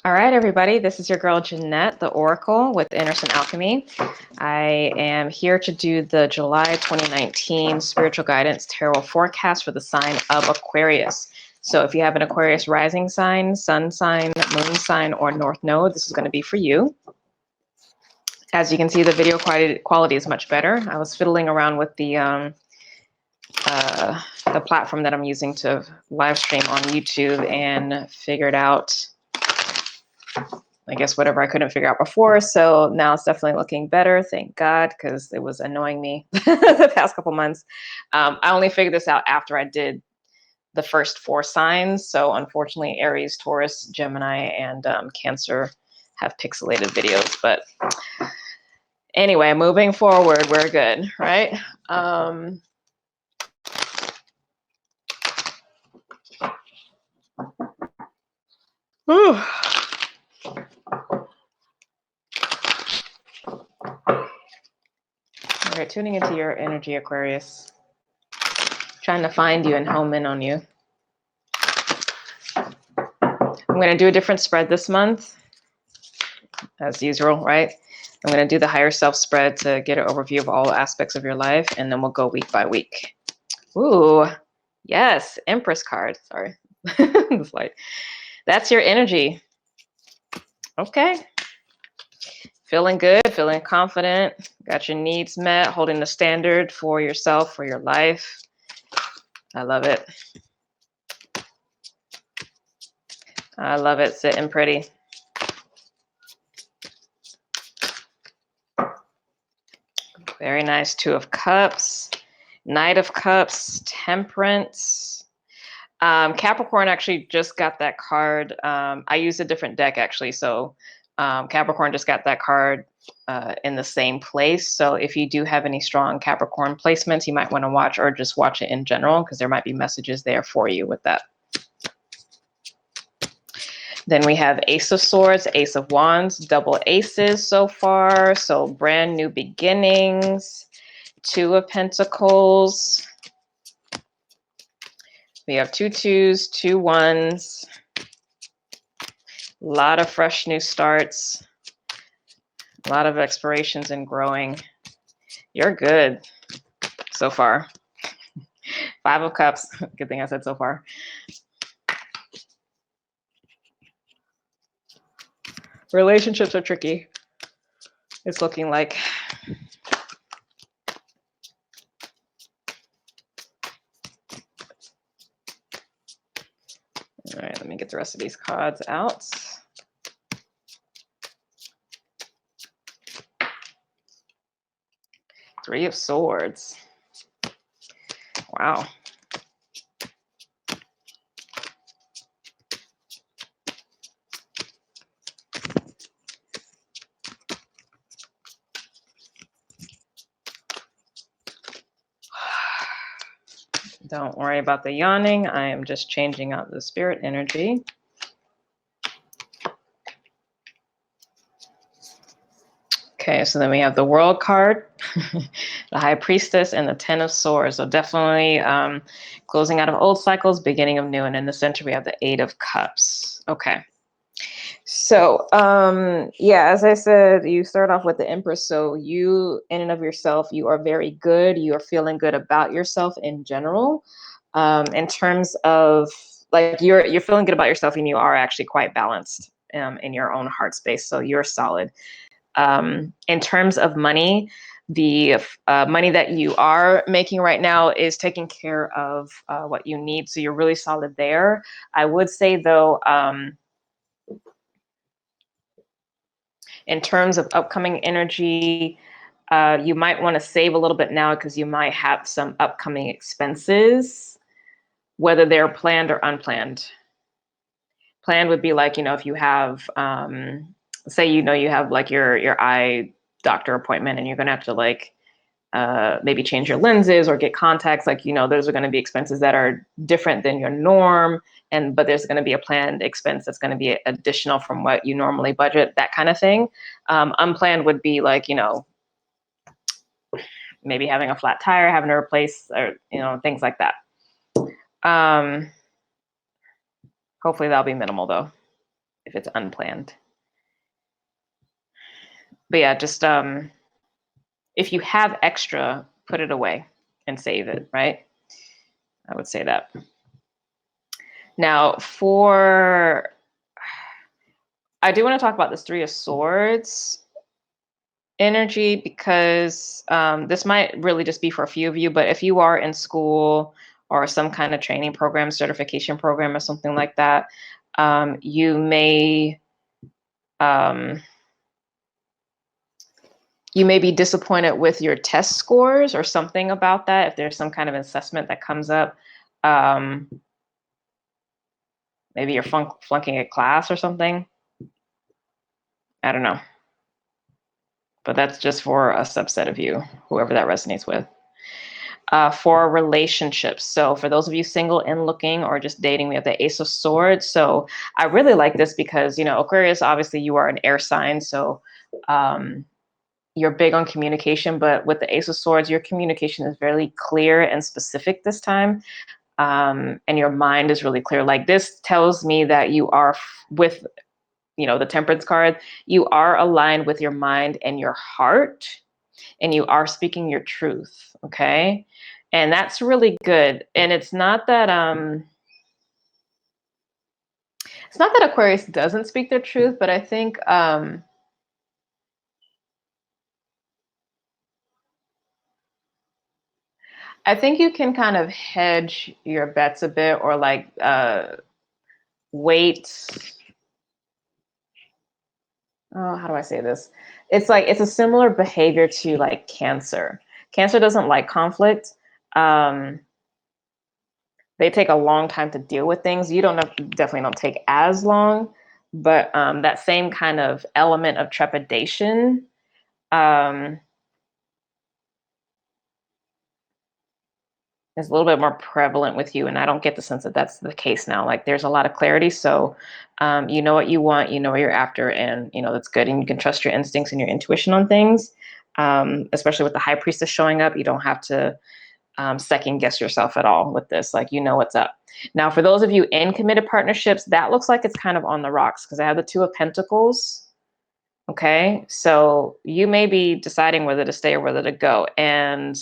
All right, everybody, this is your girl Jynnette the Oracle with Alchemy. I am here to do the July 2019 Spiritual Guidance Tarot Forecast for the sign of Aquarius. So if you have an Aquarius rising sign, sun sign, moon sign, or north node, this is going to be for you. As you can see, the video quality is much better. I was fiddling around with the platform that I'm using to live stream on YouTube and figured out, I guess, whatever I couldn't figure out before. So now it's definitely looking better. Thank God, because it was annoying me the past couple months. I only figured this out after I did the first 4 signs. So unfortunately, Aries, Taurus, Gemini, and Cancer have pixelated videos. But anyway, moving forward, we're good, right? Whew. All right, tuning into your energy, Aquarius. Trying to find you and home in on you. I'm going to do a different spread this month, as usual, right? I'm going to do the higher self spread to get an overview of all aspects of your life, and then we'll go week by week. Ooh, yes, Empress card. Sorry, this light. That's your energy. Okay. Feeling good, feeling confident, got your needs met, holding the standard for yourself, for your life. I love it. I love it, sitting pretty. Very nice. 2 of Cups, Knight of Cups, Temperance. Capricorn actually just got that card. I used a different deck actually, so Capricorn just got that card in the same place. So if you do have any strong Capricorn placements, you might want to watch, or just watch it in general, because there might be messages there for you with that. Then we have Ace of Swords, Ace of Wands, double aces so far. So brand new beginnings. 2 of Pentacles. We have 2 2s, 2 1s. A lot of fresh new starts. A lot of explorations and growing. You're good so far. 5 of Cups. Good thing I said so far. Relationships are tricky. It's looking like. All right, let me get the rest of these cards out. Three of Swords. Wow. Don't worry about the yawning. I am just changing out the spirit energy. Okay, so then we have the World card, the High Priestess, and the 10 of Swords. So definitely closing out of old cycles, beginning of new. And in the center, we have the 8 of Cups. Okay. So, yeah, as I said, you start off with the Empress. So you, in and of yourself, you are very good. You are feeling good about yourself in general. In terms of, like, you're feeling good about yourself, and you are actually quite balanced in your own heart space. So you're solid. In terms of money, the money that you are making right now is taking care of what you need. So you're really solid there. I would say, though, in terms of upcoming energy, you might want to save a little bit now, because you might have some upcoming expenses, whether they're planned or unplanned. Planned would be like, if you have, say, you have like your eye doctor appointment, and you're going to have to like maybe change your lenses or get contacts. Like, those are going to be expenses that are different than your norm. But there's going to be a planned expense that's going to be additional from what you normally budget, that kind of thing. Unplanned would be like, maybe having a flat tire, having to replace, or, things like that. Hopefully that'll be minimal though. if it's unplanned. But yeah, just if you have extra, put it away and save it, right? I would say that. Now, I do want to talk about this Three of Swords energy, because this might really just be for a few of you, but if you are in school or some kind of training program, certification program, or something like that, you may be disappointed with your test scores or something about that. If there's some kind of assessment that comes up, maybe you're flunking a class or something. I don't know. But that's just for a subset of you, whoever that resonates with. For relationships. So for those of you single and looking, or just dating, we have the Ace of Swords. So I really like this because, you know, Aquarius, obviously you are an air sign. So you're big on communication, but with the Ace of Swords, your communication is very clear and specific this time. And your mind is really clear. Like, this tells me that you are with, you know, the Temperance card, you are aligned with your mind and your heart, and you are speaking your truth. Okay. And that's really good. And it's not that Aquarius doesn't speak their truth, but I think you can kind of hedge your bets a bit, or like wait. Oh, how do I say this? It's like, it's a similar behavior to like Cancer. Cancer doesn't like conflict. They take a long time to deal with things. You definitely don't take as long, but that same kind of element of trepidation is a little bit more prevalent with you. And I don't get the sense that that's the case now. Like, there's a lot of clarity. So you know what you want, you know what you're after, and you know that's good. And you can trust your instincts and your intuition on things, especially with the High Priestess showing up. You don't have to second guess yourself at all with this. Like, you know what's up. Now, for those of you in committed partnerships, that looks like it's kind of on the rocks, because I have the Two of Pentacles. Okay, so you may be deciding whether to stay or whether to go. And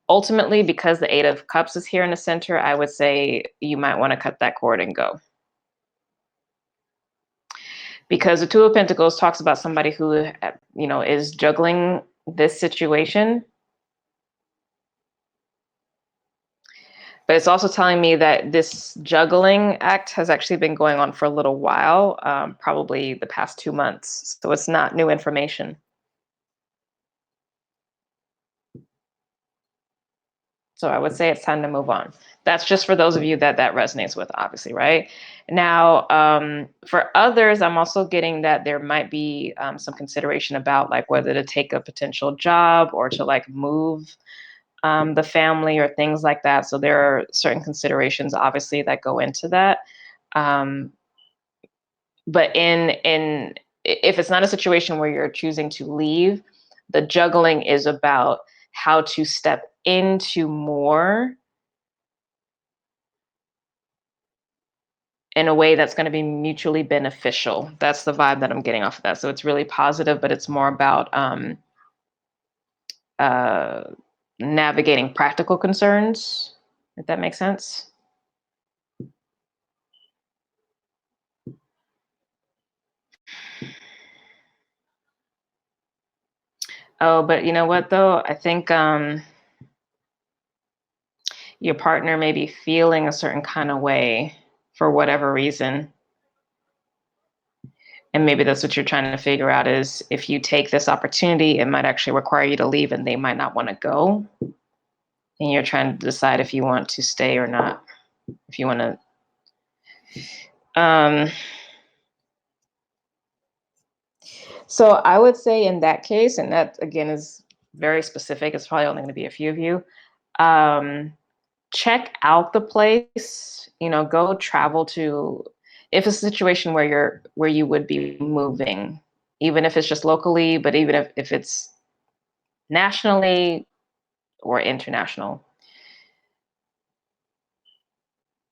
ultimately, because the Eight of Cups is here in the center, I would say you might want to cut that cord and go. Because the Two of Pentacles talks about somebody who, you know, is juggling this situation. But it's also telling me that this juggling act has actually been going on for a little while, probably the past 2 months. So it's not new information. So I would say it's time to move on. That's just for those of you that resonates with, obviously, right? Now, for others, I'm also getting that there might be some consideration about like whether to take a potential job or to like move the family or things like that. So there are certain considerations, obviously, that go into that. But if it's not a situation where you're choosing to leave, the juggling is about how to step into more in a way that's going to be mutually beneficial. That's the vibe that I'm getting off of that. So it's really positive, but it's more about navigating practical concerns, if that makes sense. Oh, but you know what though? I think your partner may be feeling a certain kind of way for whatever reason. And maybe that's what you're trying to figure out, is if you take this opportunity, it might actually require you to leave and they might not want to go. And you're trying to decide if you want to stay or not, if you want to. So I would say in that case, and that again is very specific, it's probably only going to be a few of you, check out the place, you know, go travel to, if it's a situation where you would be moving, even if it's just locally, but even if it's nationally or international,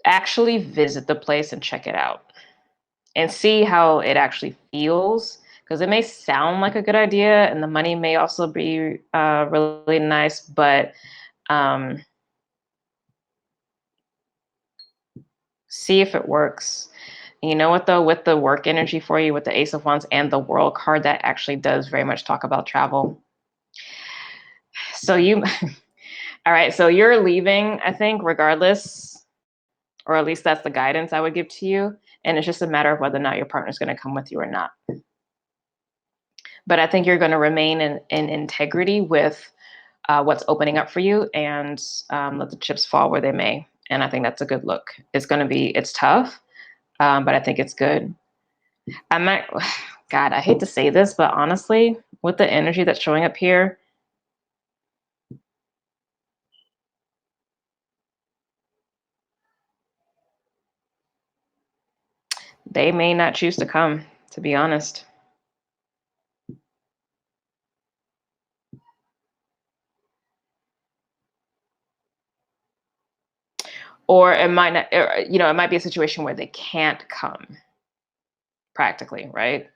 actually visit the place and check it out and see how it actually feels, because it may sound like a good idea and the money may also be really nice, but see if it works. You know what though, with the work energy for you, with the Ace of Wands and the World card, that actually does very much talk about travel. So you, all right, so you're leaving, I think, regardless, or at least that's the guidance I would give to you. And it's just a matter of whether or not your partner's going to come with you or not. But I think you're going to remain in integrity with what's opening up for you, and let the chips fall where they may. And I think that's a good look. It's tough, but I think it's good. God, I hate to say this, but honestly, with the energy that's showing up here, they may not choose to come, to be honest. Or it might not, it might be a situation where they can't come practically, right?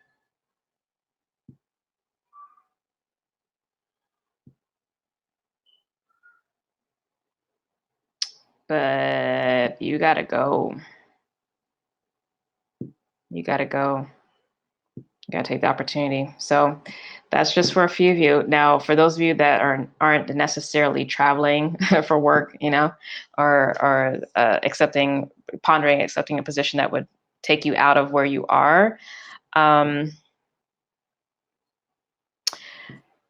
But you gotta go. You gotta go. You gotta take the opportunity. So that's just for a few of you. Now, for those of you that aren't necessarily traveling for work, or pondering accepting a position that would take you out of where you are, the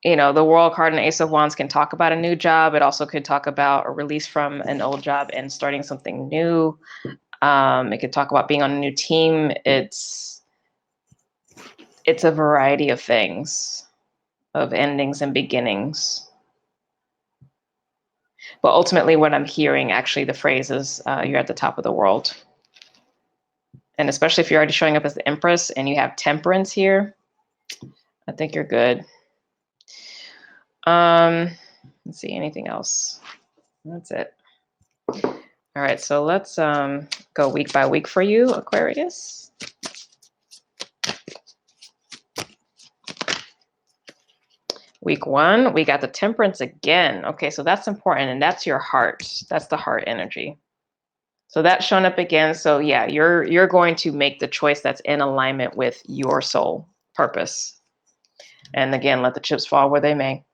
World card and Ace of Wands can talk about a new job. It also could talk about a release from an old job and starting something new. It could talk about being on a new team. It's a variety of things, of endings and beginnings. But ultimately, what I'm hearing, actually, the phrase is you're at the top of the world. And especially if you're already showing up as the Empress and you have temperance here, I think you're good. Let's see, anything else? That's it. All right, so let's go week by week for you, Aquarius. Week 1, we got the Temperance again. Okay, so that's important, and that's your heart. That's the heart energy. So that's shown up again. So yeah, you're going to make the choice that's in alignment with your soul purpose. And again, let the chips fall where they may.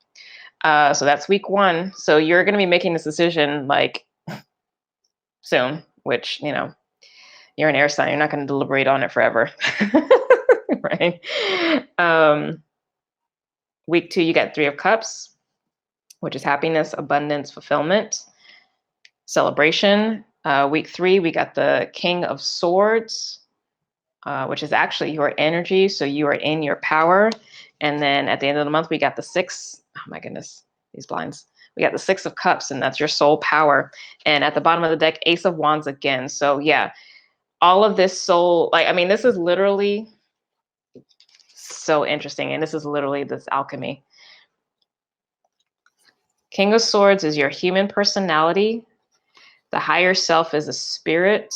So that's week 1. So you're going to be making this decision like soon, which, you're an air sign. You're not going to deliberate on it forever. Right? Week 2, you got 3 of Cups, which is happiness, abundance, fulfillment, celebration. Week 3, we got the King of Swords, which is actually your energy. So you are in your power. And then at the end of the month, we got the 6. Oh my goodness, these blinds. We got the 6 of Cups, and that's your soul power. And at the bottom of the deck, Ace of Wands again. So yeah, all of this soul, this is literally so interesting. And this is literally this alchemy. King of Swords is your human personality. The higher self is a spirit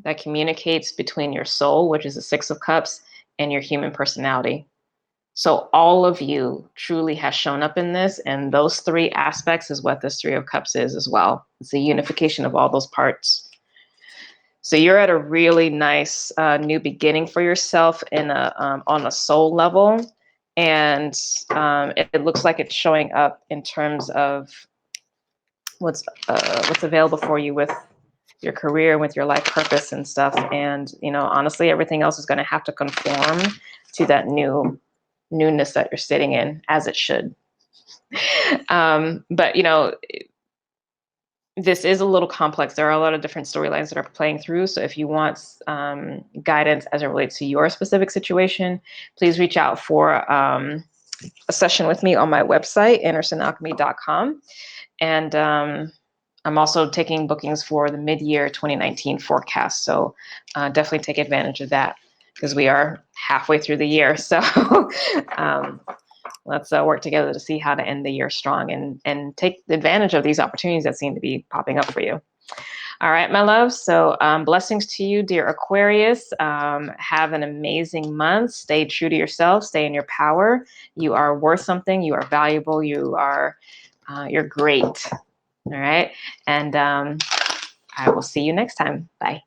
that communicates between your soul, which is the 6 of Cups, and your human personality. So all of you truly has shown up in this, and those 3 aspects is what this 3 of Cups is as well. It's the unification of all those parts. So you're at a really nice new beginning for yourself on a soul level, and it looks like it's showing up in terms of what's available for you with your career, with your life purpose and stuff. And honestly, everything else is going to have to conform to that newness that you're sitting in, as it should. But this is a little complex. There are a lot of different storylines that are playing through. So if you want guidance as it relates to your specific situation, please reach out for a session with me on my website, andersonalchemy.com. And I'm also taking bookings for the mid-year 2019 forecast. So definitely take advantage of that, because we are halfway through the year. So let's work together to see how to end the year strong and take advantage of these opportunities that seem to be popping up for you. All right, my love. So blessings to you, dear Aquarius. Have an amazing month. Stay true to yourself. Stay in your power. You are worth something. You are valuable. You're great. All right. And I will see you next time. Bye.